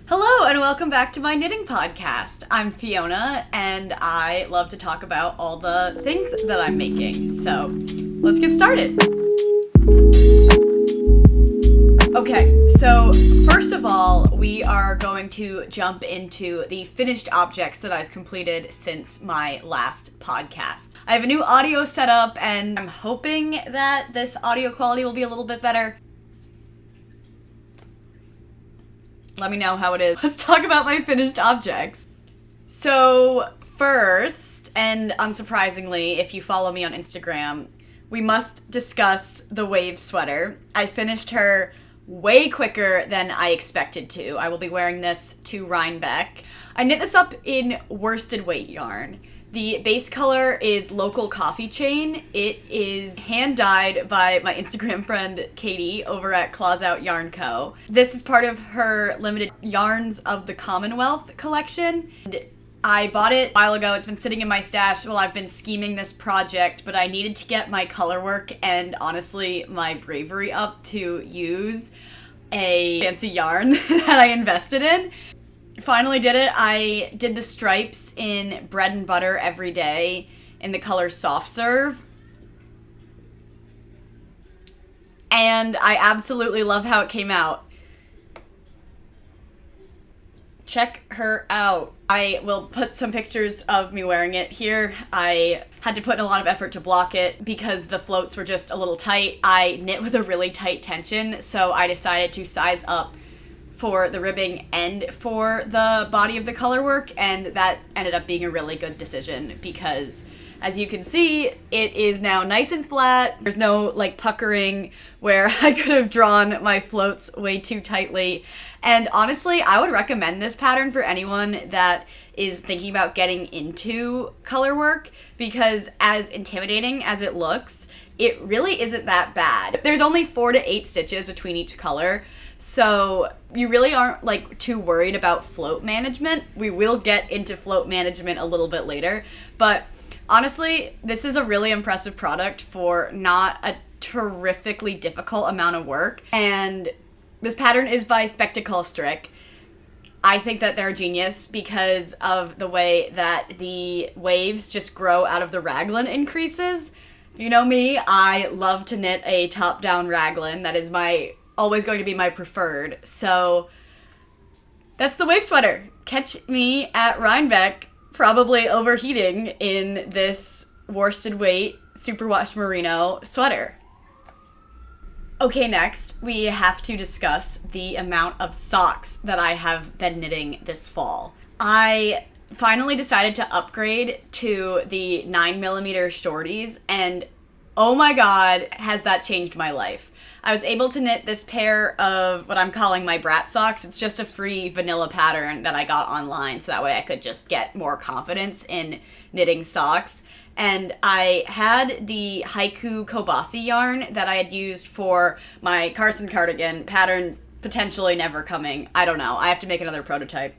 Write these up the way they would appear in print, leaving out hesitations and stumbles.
Hello and welcome back to my knitting podcast. I'm Fiona and I love to talk about all the things that I'm making. So let's get started. Okay, so first of all, we are going to jump into the finished objects that I've completed since my last podcast. I have a new audio setup and I'm hoping that this audio quality will be a little bit better. Let me know how it is. Let's talk about my finished objects. So first, and unsurprisingly, if you follow me on Instagram, we must discuss the wave sweater. I finished her way quicker than I expected to. I will be wearing this to Rhinebeck. I knit this up in worsted weight yarn. The base color is Local Coffee Chain. It is hand-dyed by my Instagram friend Katie over at Claws Out Yarn Co. This is part of her limited Yarns of the Commonwealth collection. I bought it a while ago. It's been sitting in my stash while I've been scheming this project, but I needed to get my color work and honestly my bravery up to use a fancy yarn that I invested in. Finally did it. I did the stripes in Bread and Butter Every Day in the color Soft Serve. And I absolutely love how it came out. Check her out. I will put some pictures of me wearing it here. I had to put in a lot of effort to block it because the floats were just a little tight. I knit with a really tight tension, so I decided to size up for the ribbing and for the body of the color work, and that ended up being a really good decision because, as you can see, it is now nice and flat. There's no like puckering where I could have drawn my floats way too tightly. And honestly, I would recommend this pattern for anyone that is thinking about getting into color work because as intimidating as it looks, it really isn't that bad. There's only 4 to 8 stitches between each color, so you really aren't like too worried about float management. We will get into float management a little bit later, but honestly, this is a really impressive product for not a terrifically difficult amount of work. And this pattern is by Spectacle Strick. I think that they're a genius because of the way that the waves just grow out of the raglan increases. If you know me, I love to knit a top-down raglan. That is always going to be my preferred. So that's the wave sweater. Catch me at Rhinebeck, probably overheating in this worsted weight superwash merino sweater. Okay, next we have to discuss the amount of socks that I have been knitting this fall. I finally decided to upgrade to the 9mm shorties, and oh my god, has that changed my life. I was able to knit this pair of what I'm calling my brat socks. It's just a free vanilla pattern that I got online, so that way I could just get more confidence in knitting socks. And I had the Haiku Kobasi yarn that I had used for my Carson cardigan pattern, potentially never coming. I don't know. I have to make another prototype.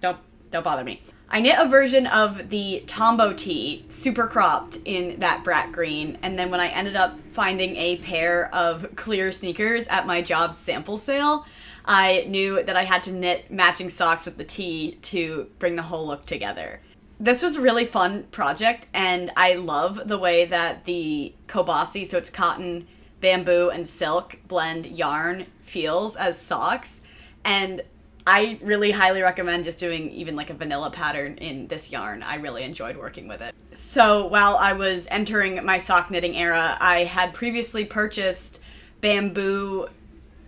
Don't bother me. I knit a version of the Tombow tee, super cropped in that brat green, and then when I ended up finding a pair of clear sneakers at my job's sample sale, I knew that I had to knit matching socks with the tee to bring the whole look together. This was a really fun project, and I love the way that the Kobasi, so it's cotton, bamboo, and silk blend yarn, feels as socks, and I really highly recommend just doing even like a vanilla pattern in this yarn. I really enjoyed working with it. So while I was entering my sock knitting era, I had previously purchased bamboo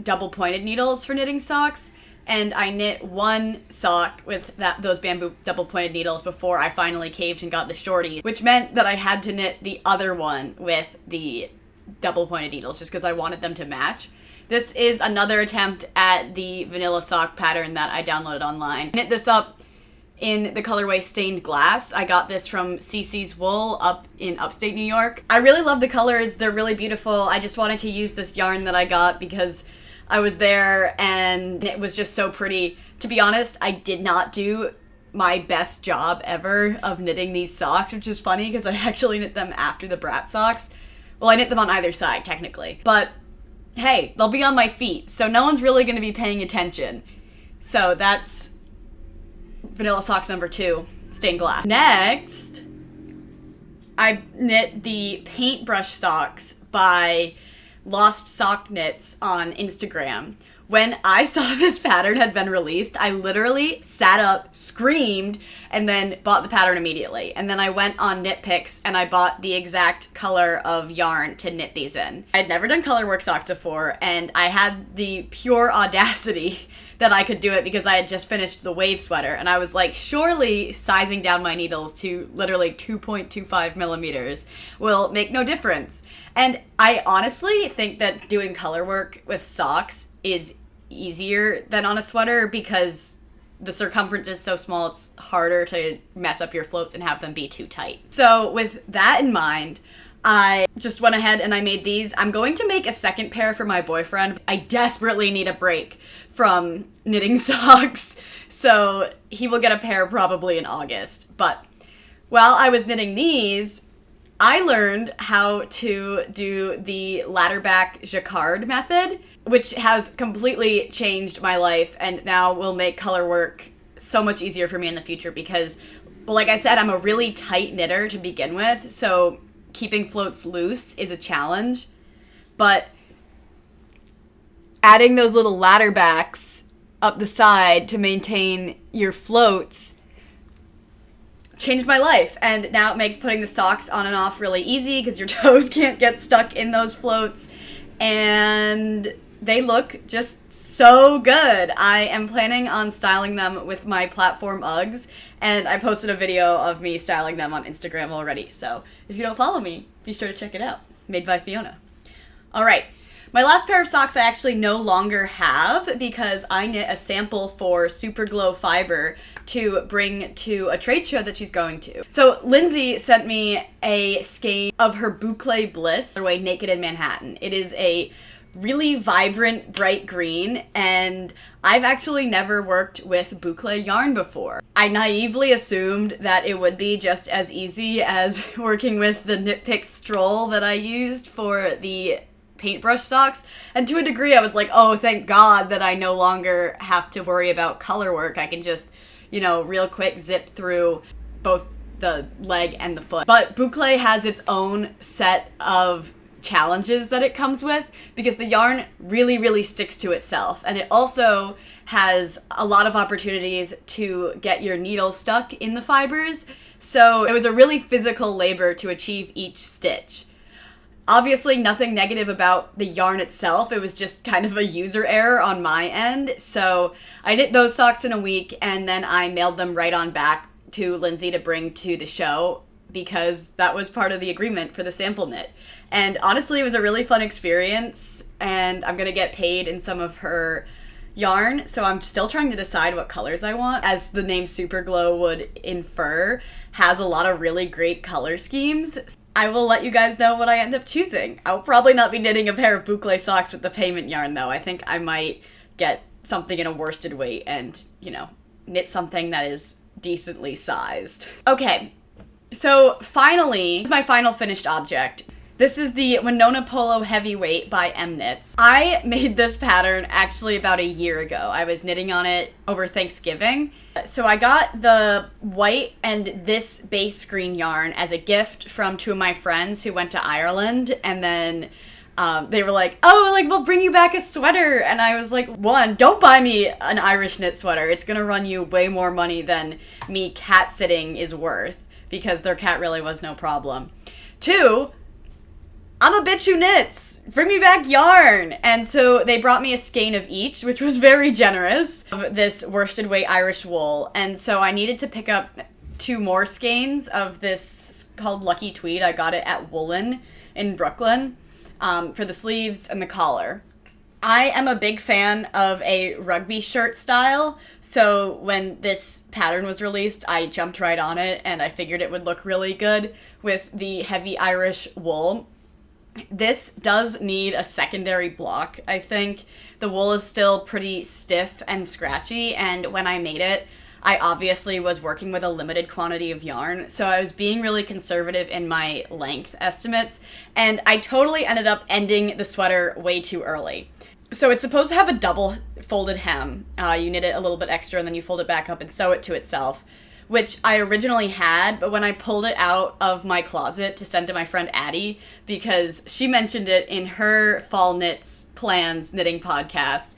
double pointed needles for knitting socks, and I knit one sock with those bamboo double pointed needles before I finally caved and got the shorty, which meant that I had to knit the other one with the double pointed needles just because I wanted them to match. This is another attempt at the vanilla sock pattern that I downloaded online. I knit this up in the colorway Stained Glass. I got this from CC's Wool up in upstate New York. I really love the colors. They're really beautiful. I just wanted to use this yarn that I got because I was there and it was just so pretty. To be honest, I did not do my best job ever of knitting these socks, which is funny because I actually knit them after the brat socks. Well, I knit them on either side, technically. But hey, they'll be on my feet, so no one's really going to be paying attention. So that's Vanilla Socks number 2, stained glass. Next, I knit the paintbrush socks by Lost Sock Knits on Instagram. When I saw this pattern had been released, I literally sat up, screamed, and then bought the pattern immediately. And then I went on Knit Picks and I bought the exact color of yarn to knit these in. I'd never done colorwork socks before, and I had the pure audacity that I could do it because I had just finished the wave sweater, and I was like, surely sizing down my needles to literally 2.25 millimeters will make no difference. And I honestly think that doing color work with socks is easier than on a sweater because the circumference is so small, it's harder to mess up your floats and have them be too tight. So with that in mind, I just went ahead and I made these. I'm going to make a second pair for my boyfriend. I desperately need a break from knitting socks, so he will get a pair probably in August. But while I was knitting these, I learned how to do the ladder back jacquard method, which has completely changed my life and now will make color work so much easier for me in the future because, well, like I said, I'm a really tight knitter to begin with, so keeping floats loose is a challenge. But adding those little ladder backs up the side to maintain your floats changed my life, and now it makes putting the socks on and off really easy because your toes can't get stuck in those floats, and they look just so good. I am planning on styling them with my platform Uggs, and I posted a video of me styling them on Instagram already, so if you don't follow me, be sure to check it out. Made by Fiona. Alright, my last pair of socks I actually no longer have because I knit a sample for Super Glow Fiber to bring to a trade show that she's going to. So Lindsay sent me a skein of her Boucle Bliss, her way Naked in Manhattan. It is a really vibrant, bright green, and I've actually never worked with boucle yarn before. I naively assumed that it would be just as easy as working with the Knit Picks Stroll that I used for the paintbrush socks, and to a degree I was like, oh, thank God that I no longer have to worry about color work. I can just, you know, real quick zip through both the leg and the foot. But boucle has its own set of challenges that it comes with because the yarn really sticks to itself, and it also has a lot of opportunities to get your needle stuck in the fibers, so it was a really physical labor to achieve each stitch. Obviously nothing negative about the yarn itself, it was just kind of a user error on my end, so I knit those socks in a week and then I mailed them right on back to Lindsay to bring to the show because that was part of the agreement for the sample knit. And honestly, it was a really fun experience, and I'm gonna get paid in some of her yarn, so I'm still trying to decide what colors I want. As the name Super Glow would infer, has a lot of really great color schemes. I will let you guys know what I end up choosing. I'll probably not be knitting a pair of boucle socks with the payment yarn though. I think I might get something in a worsted weight and, you know, knit something that is decently sized. Okay, so finally, this is my final finished object. This is the Wiona Polo Heavyweight by M-Knits. I made this pattern actually about a year ago. I was knitting on it over Thanksgiving. So I got the white and this base green yarn as a gift from two of my friends who went to Ireland, and then they were like, oh, like, we'll bring you back a sweater. And I was like, one, don't buy me an Irish knit sweater. It's gonna run you way more money than me cat sitting is worth, because their cat really was no problem. Two, I'm a bitch who knits. Bring me back yarn. And so they brought me a skein of each, which was very generous, of this worsted weight Irish wool. And so I needed to pick up 2 more skeins of this called Lucky Tweed. I got it at Woolen in Brooklyn for the sleeves and the collar. I am a big fan of a rugby shirt style, so when this pattern was released, I jumped right on it, and I figured it would look really good with the heavy Irish wool. This does need a secondary block, I think. The wool is still pretty stiff and scratchy, and when I made it, I obviously was working with a limited quantity of yarn, so I was being really conservative in my length estimates, and I totally ended up ending the sweater way too early. So it's supposed to have a double folded hem. You knit it a little bit extra and then you fold it back up and sew it to itself, which I originally had, but when I pulled it out of my closet to send to my friend Addie, because she mentioned it in her Fall Knits Plans knitting podcast,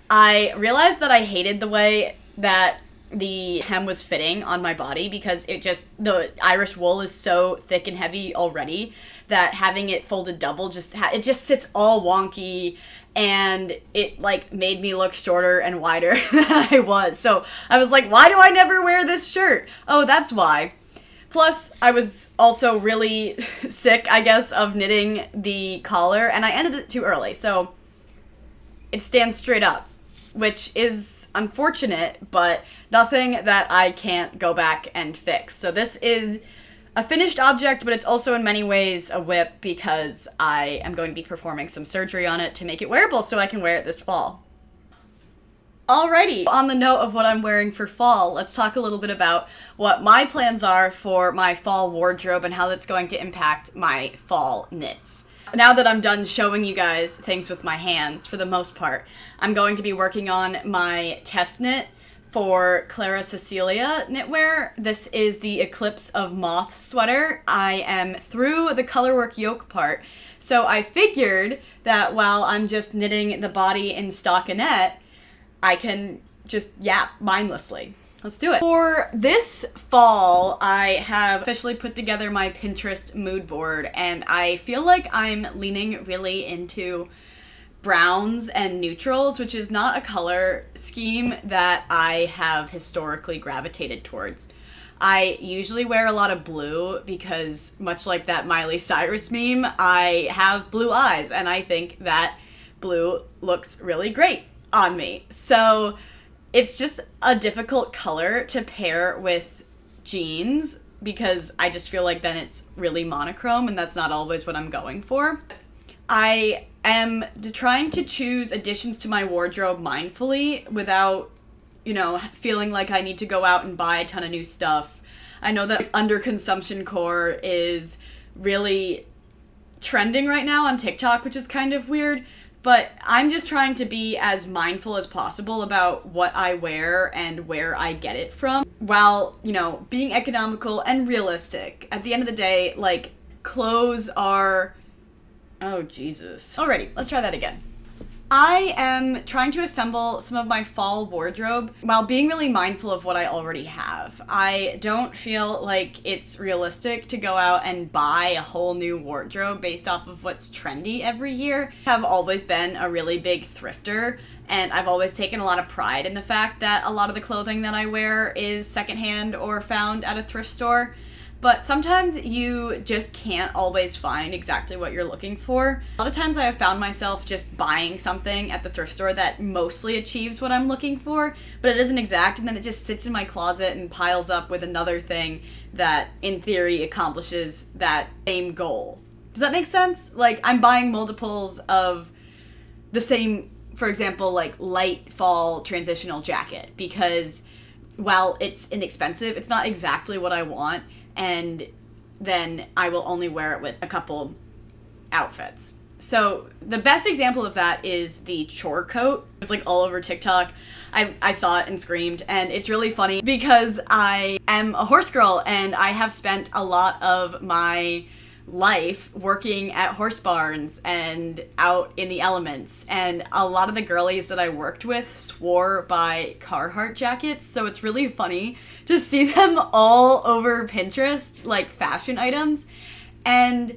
I realized that I hated the way that the hem was fitting on my body, because the Irish wool is so thick and heavy already that having it folded double it just sits all wonky, and it like made me look shorter and wider than I was. So I was like, why do I never wear this shirt? Oh, that's why. Plus, I was also really sick, I guess, of knitting the collar, and I ended it too early, so it stands straight up, which is unfortunate, but nothing that I can't go back and fix. So this is a finished object, but it's also in many ways a whip, because I am going to be performing some surgery on it to make it wearable so I can wear it this fall. Alrighty, on the note of what I'm wearing for fall, let's talk a little bit about what my plans are for my fall wardrobe and how that's going to impact my fall knits. Now that I'm done showing you guys things with my hands, for the most part, I'm going to be working on my test knit for Clara Cecilia knitwear. This is the Eclipse of Moth sweater. I am through the colorwork yoke part, so I figured that while I'm just knitting the body in stockinette, I can just yap mindlessly. Let's do it. For this fall, I have officially put together my Pinterest mood board, and I feel like I'm leaning really into browns and neutrals, which is not a color scheme that I have historically gravitated towards. I usually wear a lot of blue because, much like that Miley Cyrus meme, I have blue eyes, and I think that blue looks really great on me. So it's just a difficult color to pair with jeans, because I just feel like then it's really monochrome, and that's not always what I'm going for. I am trying to choose additions to my wardrobe mindfully without, feeling like I need to go out and buy a ton of new stuff. I know that underconsumption core is really trending right now on TikTok, which is kind of weird. But I'm just trying to be as mindful as possible about what I wear and where I get it from, while, being economical and realistic. At the end of the day, like, clothes are... Oh, Jesus. Alrighty, let's try that again. I am trying to assemble some of my fall wardrobe while being really mindful of what I already have. I don't feel like it's realistic to go out and buy a whole new wardrobe based off of what's trendy every year. I have always been a really big thrifter, and I've always taken a lot of pride in the fact that a lot of the clothing that I wear is secondhand or found at a thrift store. But sometimes you just can't always find exactly what you're looking for. A lot of times I have found myself just buying something at the thrift store that mostly achieves what I'm looking for, but it isn't exact, and then it just sits in my closet and piles up with another thing that, in theory, accomplishes that same goal. Does that make sense? Like, I'm buying multiples of the same, for example, like, light fall transitional jacket, because while it's inexpensive, it's not exactly what I want, and then I will only wear it with a couple outfits. So the best example of that is the chore coat. It's like all over TikTok. I saw it and screamed, and it's really funny because I am a horse girl, and I have spent a lot of my life working at horse barns and out in the elements, and a lot of the girlies that I worked with swore by Carhartt jackets, so it's really funny to see them all over Pinterest, like fashion items. And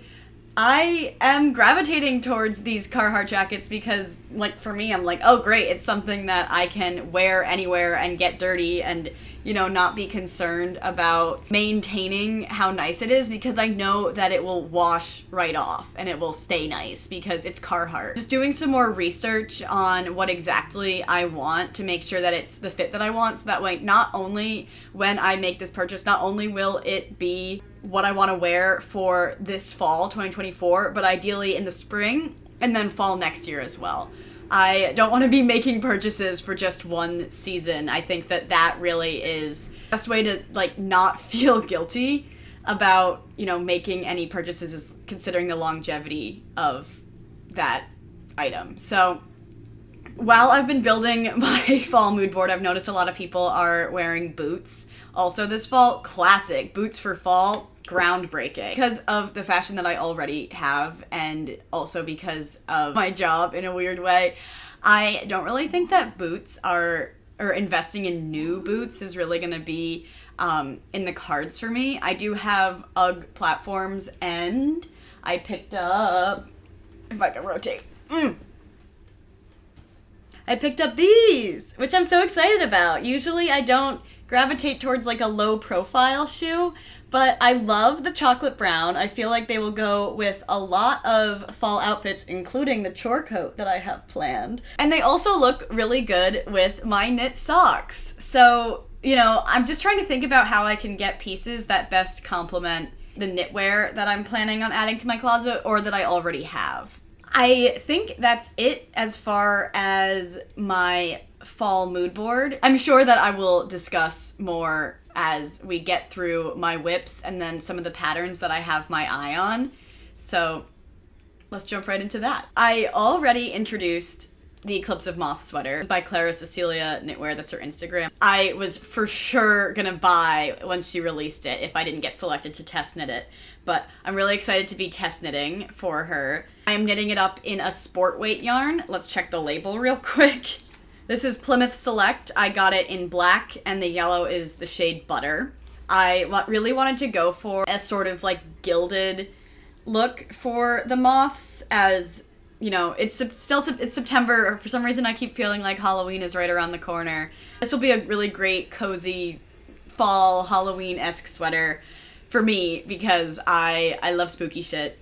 I am gravitating towards these Carhartt jackets because, like, for me, I'm like, oh great, it's something that I can wear anywhere and get dirty and, not be concerned about maintaining how nice it is, because I know that it will wash right off and it will stay nice because it's Carhartt. Just doing some more research on what exactly I want to make sure that it's the fit that I want, so that way not only when I make this purchase, not only will it be what I want to wear for this fall 2024, but ideally in the spring and then fall next year as well. I don't want to be making purchases for just one season. I think that really is the best way to, like, not feel guilty about, making any purchases, is considering the longevity of that item. So while I've been building my fall mood board, I've noticed a lot of people are wearing boots. Also this fall, classic. Boots for fall, groundbreaking. Because of the fashion that I already have, and also because of my job in a weird way, I don't really think that boots are, or investing in new boots is really going to be in the cards for me. I do have UGG platforms, and I picked up, if I can rotate, I picked up these, which I'm so excited about. Usually I don't gravitate towards like a low profile shoe, but I love the chocolate brown. I feel like they will go with a lot of fall outfits, including the chore coat that I have planned. And they also look really good with my knit socks. So, you know, I'm just trying to think about how I can get pieces that best complement the knitwear that I'm planning on adding to my closet or that I already have. I think that's it as far as my fall mood board. I'm sure that I will discuss more as we get through my whips and then some of the patterns that I have my eye on. So let's jump right into that. I already introduced the Eclipse of Moth sweater by Clara Cecilia Knitwear. That's her Instagram. I was for sure gonna buy when she released it if I didn't get selected to test knit it. But I'm really excited to be test knitting for her. I am knitting it up in a sport weight yarn. Let's check the label real quick. This is Plymouth Select. I got it in black, and the yellow is the shade Butter. I really wanted to go for a sort of like gilded look for the moths, as you know, it's September. For some reason I keep feeling like Halloween is right around the corner. This will be a really great, cozy, fall, Halloween-esque sweater for me because I love spooky shit.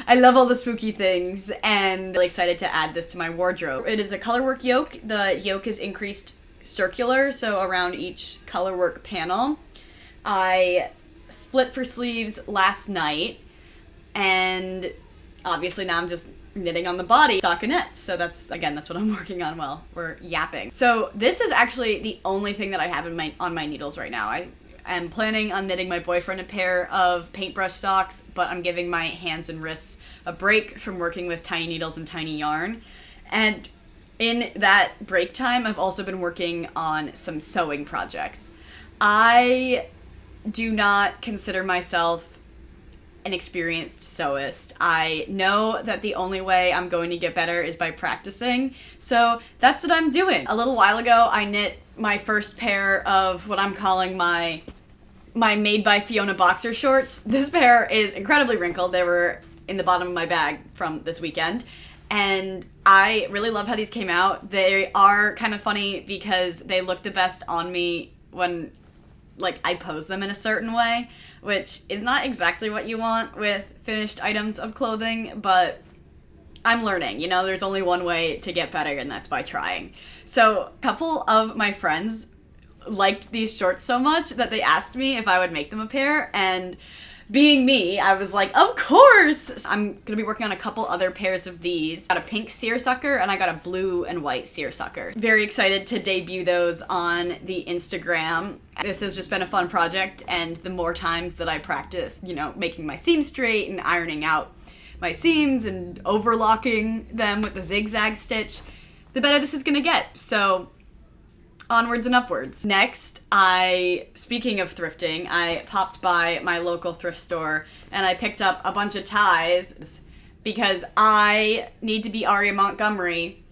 I love all the spooky things, and I'm really excited to add this to my wardrobe. It is a colorwork yoke. The yoke is increased circular, so around each colorwork panel. I split for sleeves last night, and obviously now I'm just knitting on the body stockinette. So that's what I'm working on while we're yapping. So this is actually the only thing that I have on my needles right now. I am planning on knitting my boyfriend a pair of paintbrush socks, but I'm giving my hands and wrists a break from working with tiny needles and tiny yarn. And in that break time, I've also been working on some sewing projects. I do not consider myself an experienced sewist. I know that the only way I'm going to get better is by practicing, so that's what I'm doing. A little while ago, I knit my first pair of what I'm calling my Made by Fiona boxer shorts. This pair is incredibly wrinkled. They were in the bottom of my bag from this weekend, and I really love how these came out. They are kind of funny because they look the best on me when like I pose them in a certain way, which is not exactly what you want with finished items of clothing, but I'm learning. You know, there's only one way to get better, and that's by trying. So a couple of my friends liked these shorts so much that they asked me if I would make them a pair, and being me, I was like, of course! I'm gonna be working on a couple other pairs of these. I got a pink seersucker, and I got a blue and white seersucker. Very excited to debut those on the Instagram. This has just been a fun project, and the more times that I practice, you know, making my seams straight and ironing out my seams and overlocking them with the zigzag stitch, the better this is gonna get. So onwards and upwards. Next, speaking of thrifting, I popped by my local thrift store and I picked up a bunch of ties because I need to be Aria Montgomery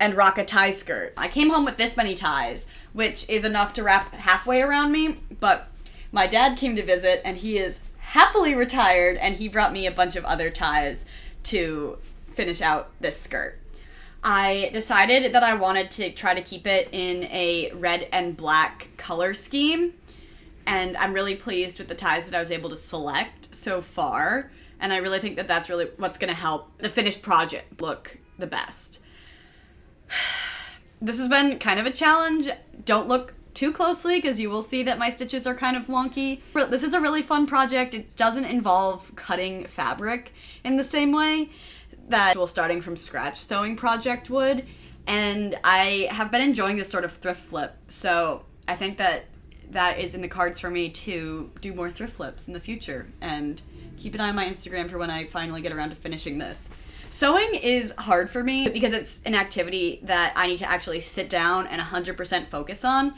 and rock a tie skirt. I came home with this many ties, which is enough to wrap halfway around me, but my dad came to visit and he is happily retired, and he brought me a bunch of other ties to finish out this skirt. I decided that I wanted to try to keep it in a red and black color scheme, and I'm really pleased with the ties that I was able to select so far, and I really think that that's really what's going to help the finished project look the best. This has been kind of a challenge. Don't look too closely because you will see that my stitches are kind of wonky. This is a really fun project. It doesn't involve cutting fabric in the same way that starting from scratch sewing project would, and I have been enjoying this sort of thrift flip, so I think that is in the cards for me to do more thrift flips in the future, and keep an eye on my Instagram for when I finally get around to finishing this. Sewing is hard for me because it's an activity that I need to actually sit down and 100% focus on.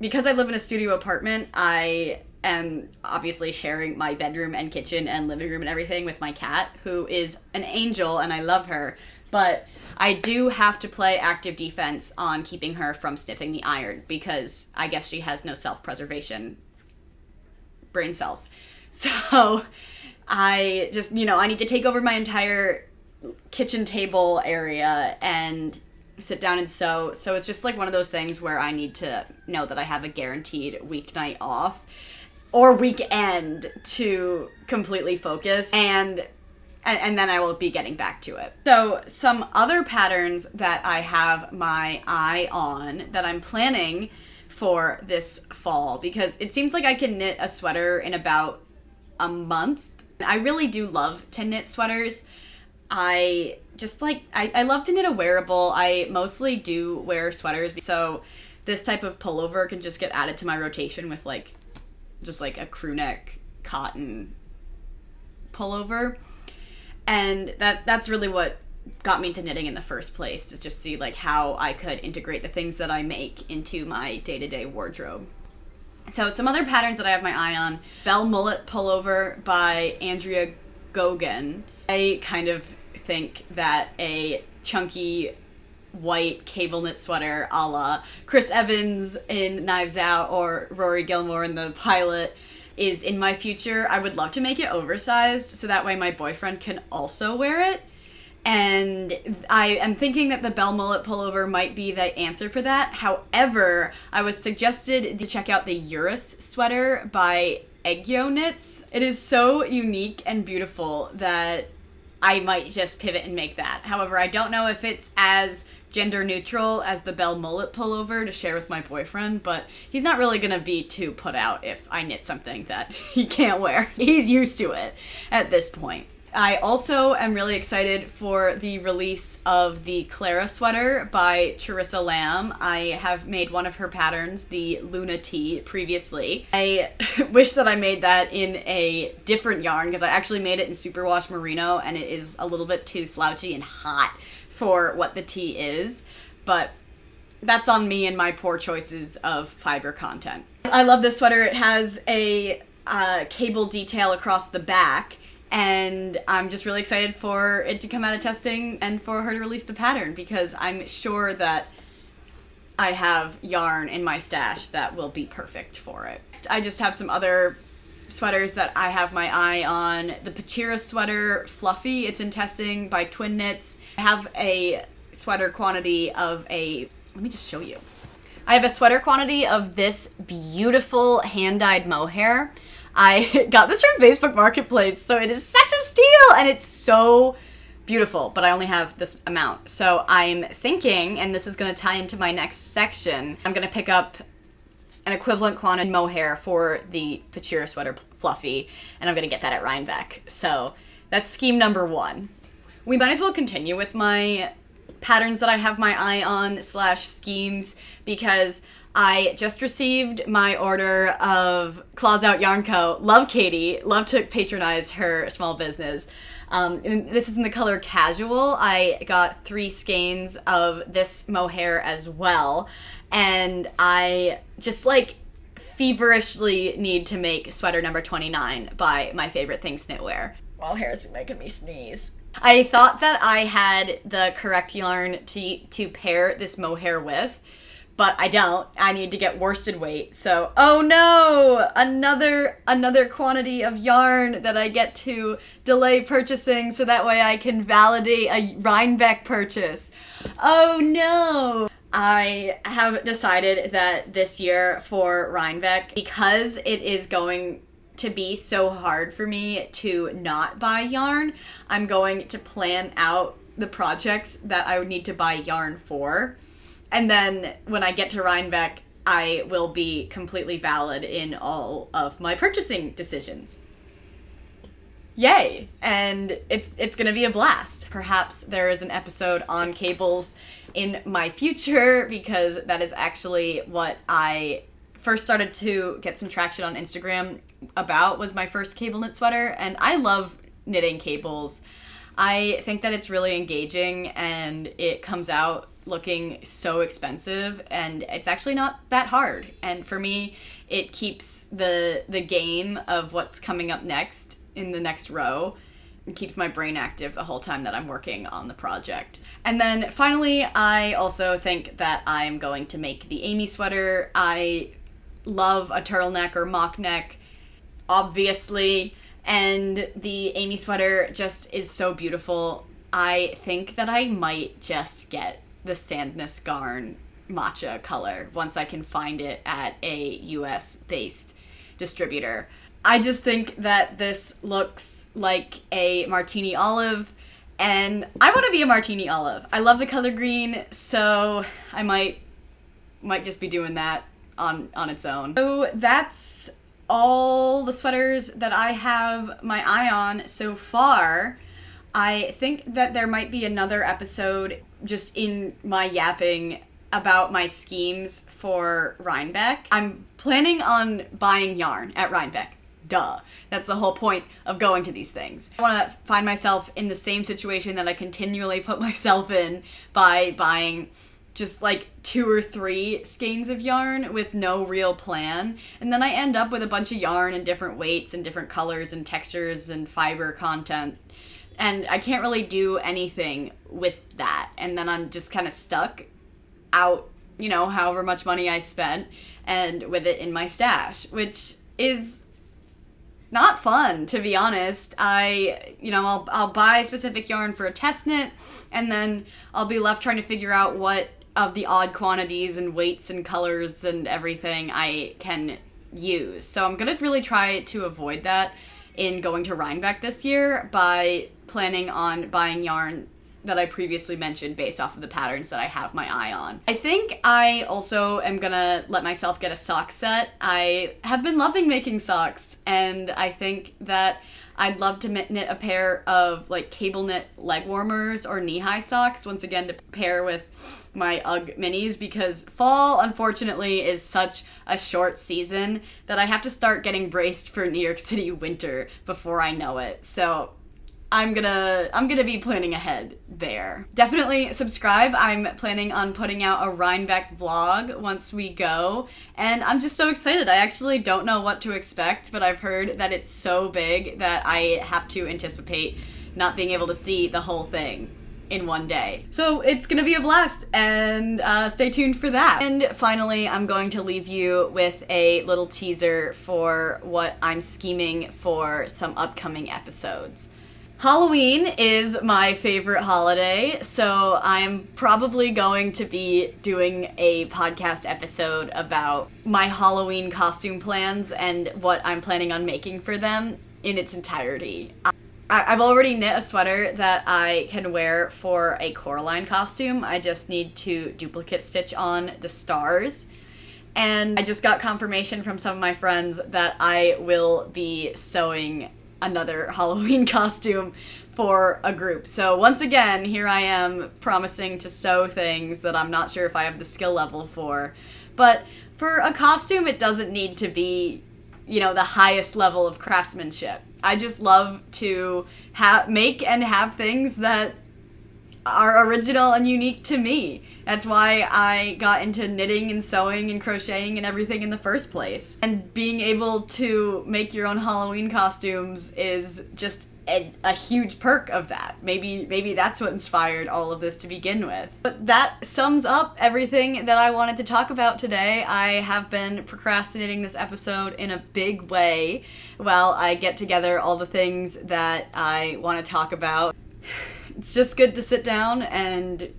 Because I live in a studio apartment, I am obviously sharing my bedroom and kitchen and living room and everything with my cat, who is an angel and I love her. But I do have to play active defense on keeping her from sniffing the iron because I guess she has no self-preservation brain cells. So I just, I need to take over my entire kitchen table area and sit down and sew. So it's just like one of those things where I need to know that I have a guaranteed weeknight off or weekend to completely focus, and then I will be getting back to it. So some other patterns that I have my eye on that I'm planning for this fall, because it seems like I can knit a sweater in about a month. I really do love to knit sweaters. I love to knit a wearable. I mostly do wear sweaters, so this type of pullover can just get added to my rotation with just a crew neck cotton pullover. And that's really what got me into knitting in the first place, to just see how I could integrate the things that I make into my day-to-day wardrobe. So some other patterns that I have my eye on: Bell Mullet Pullover by Andrea Gogan. I kind of think that a chunky white cable knit sweater a la Chris Evans in Knives Out or Rory Gilmore in The Pilot is in my future. I would love to make it oversized so that way my boyfriend can also wear it. And I am thinking that the Bell Mullet Pullover might be the answer for that. However, I was suggested to check out the Eurus sweater by Eggyo Knits. It is so unique and beautiful that I might just pivot and make that. However, I don't know if it's as gender neutral as the Bell Mullet Pullover to share with my boyfriend, but he's not really gonna be too put out if I knit something that he can't wear. He's used to it at this point. I also am really excited for the release of the Clara sweater by Charissa Lamb. I have made one of her patterns, the Luna Tee, previously. I wish that I made that in a different yarn, because I actually made it in superwash merino and it is a little bit too slouchy and hot for what the tee is, but that's on me and my poor choices of fiber content. I love this sweater. It has a cable detail across the back, and I'm just really excited for it to come out of testing and for her to release the pattern, because I'm sure that I have yarn in my stash that will be perfect for it. I just have some other sweaters that I have my eye on. The Pachira sweater, Fluffy, it's in testing by Twin Knits. I have a sweater quantity of let me just show you. I have a sweater quantity of this beautiful hand-dyed mohair. I got this from Facebook Marketplace, so it is such a steal, and it's so beautiful, but I only have this amount. So I'm thinking, and this is going to tie into my next section, I'm going to pick up an equivalent quantity mohair for the Pachira sweater Fluffy, and I'm going to get that at Rhinebeck. So that's scheme number one. We might as well continue with my patterns that I have my eye on / schemes, because I just received my order of Claws Out Yarn Co. Love Katie. Love to patronize her small business. And this is in the color Casual. I got 3 skeins of this mohair as well. And I just feverishly need to make sweater number 29 by My Favorite Things Knitwear. Well, hair's making me sneeze. I thought that I had the correct yarn to pair this mohair with, but I don't. I need to get worsted weight. So, oh no! Another quantity of yarn that I get to delay purchasing so that way I can validate a Rhinebeck purchase. Oh no! I have decided that this year for Rhinebeck, because it is going to be so hard for me to not buy yarn, I'm going to plan out the projects that I would need to buy yarn for. And then when I get to Rhinebeck, I will be completely valid in all of my purchasing decisions. Yay! And it's gonna be a blast. Perhaps there is an episode on cables in my future, because that is actually what I first started to get some traction on Instagram about, was my first cable knit sweater. And I love knitting cables. I think that it's really engaging and it comes out looking so expensive, and it's actually not that hard. And for me, it keeps the game of what's coming up next in the next row and keeps my brain active the whole time that I'm working on the project. And then finally, I also think that I'm going to make the Amy sweater. I love a turtleneck or mock neck, obviously, and the Amy sweater just is so beautiful. I think that I might just get the Sandness Garn matcha color once I can find it at a US-based distributor. I just think that this looks like a martini olive, and I want to be a martini olive. I love the color green, so I might just be doing that on its own. So that's all the sweaters that I have my eye on so far. I think that there might be another episode just in my yapping about my schemes for Rhinebeck. I'm planning on buying yarn at Rhinebeck. Duh. That's the whole point of going to these things. I want to find myself in the same situation that I continually put myself in by buying just like 2 or 3 skeins of yarn with no real plan. And then I end up with a bunch of yarn in different weights and different colors and textures and fiber content. And I can't really do anything with that. And then I'm just kind of stuck out, however much money I spent and with it in my stash, which is not fun, to be honest. I'll buy specific yarn for a test knit, and then I'll be left trying to figure out what of the odd quantities and weights and colors and everything I can use. So I'm gonna really try to avoid that in going to Rhinebeck this year by planning on buying yarn that I previously mentioned based off of the patterns that I have my eye on. I think I also am gonna let myself get a sock set. I have been loving making socks, and I think that I'd love to knit a pair of like cable knit leg warmers or knee-high socks, once again to pair with my UGG minis, because fall, unfortunately, is such a short season that I have to start getting braced for New York City winter before I know it. So I'm gonna be planning ahead there. Definitely subscribe. I'm planning on putting out a Rhinebeck vlog once we go, and I'm just so excited. I actually don't know what to expect, but I've heard that it's so big that I have to anticipate not being able to see the whole thing in one day. So it's gonna be a blast, and stay tuned for that. And finally, I'm going to leave you with a little teaser for what I'm scheming for some upcoming episodes. Halloween is my favorite holiday, so I'm probably going to be doing a podcast episode about my Halloween costume plans and what I'm planning on making for them in its entirety. I've already knit a sweater that I can wear for a Coraline costume. I just need to duplicate stitch on the stars. And I just got confirmation from some of my friends that I will be sewing another Halloween costume for a group. So once again, here I am promising to sew things that I'm not sure if I have the skill level for. But for a costume, it doesn't need to be, the highest level of craftsmanship. I just love to make and have things that are original and unique to me. That's why I got into knitting and sewing and crocheting and everything in the first place. And being able to make your own Halloween costumes is just a huge perk of that. Maybe that's what inspired all of this to begin with. But that sums up everything that I wanted to talk about today. I have been procrastinating this episode in a big way while I get together all the things that I want to talk about. It's just good to sit down and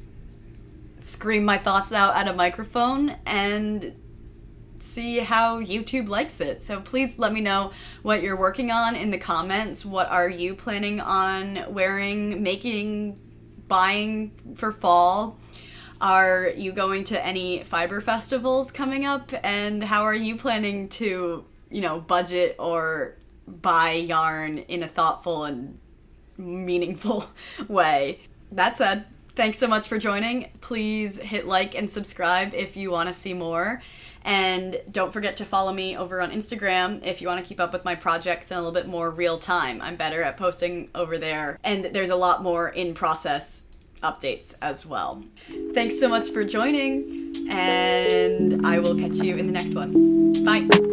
scream my thoughts out at a microphone and see how YouTube likes it. So please let me know what you're working on in the comments. What are you planning on wearing, making, buying for fall? Are you going to any fiber festivals coming up? And how are you planning to, budget or buy yarn in a thoughtful and meaningful way? That said, Thanks so much for joining. Please hit like and subscribe if you want to see more. And don't forget to follow me over on Instagram if you want to keep up with my projects in a little bit more real time. I'm better at posting over there. And there's a lot more in process updates as well. Thanks so much for joining, and I will catch you in the next one. Bye.